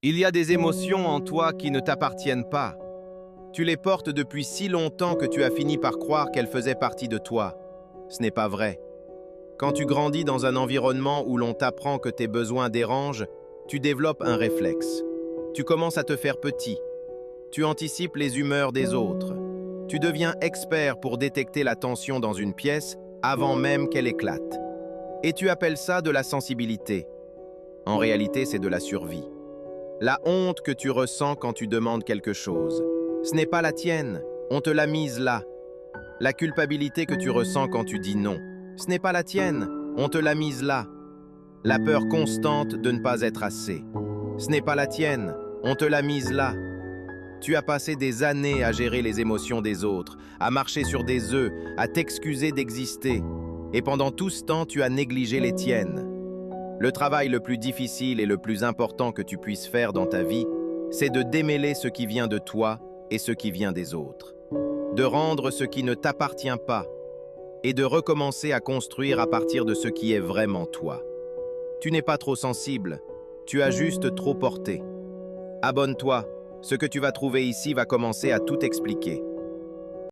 Il y a des émotions en toi qui ne t'appartiennent pas. Tu les portes depuis si longtemps que tu as fini par croire qu'elles faisaient partie de toi. Ce n'est pas vrai. Quand tu grandis dans un environnement où l'on t'apprend que tes besoins dérangent, tu développes un réflexe. Tu commences à te faire petit. Tu anticipes les humeurs des autres. Tu deviens expert pour détecter la tension dans une pièce avant même qu'elle éclate. Et tu appelles ça de la sensibilité. En réalité, c'est de la survie. La honte que tu ressens quand tu demandes quelque chose, ce n'est pas la tienne, on te l'a mise là. La culpabilité que tu ressens quand tu dis non, ce n'est pas la tienne, on te l'a mise là. La peur constante de ne pas être assez, ce n'est pas la tienne, on te l'a mise là. Tu as passé des années à gérer les émotions des autres, à marcher sur des œufs, à t'excuser d'exister. Et pendant tout ce temps, tu as négligé les tiennes. Le travail le plus difficile et le plus important que tu puisses faire dans ta vie, c'est de démêler ce qui vient de toi et ce qui vient des autres. De rendre ce qui ne t'appartient pas et de recommencer à construire à partir de ce qui est vraiment toi. Tu n'es pas trop sensible, tu as juste trop porté. Abonne-toi, ce que tu vas trouver ici va commencer à tout expliquer.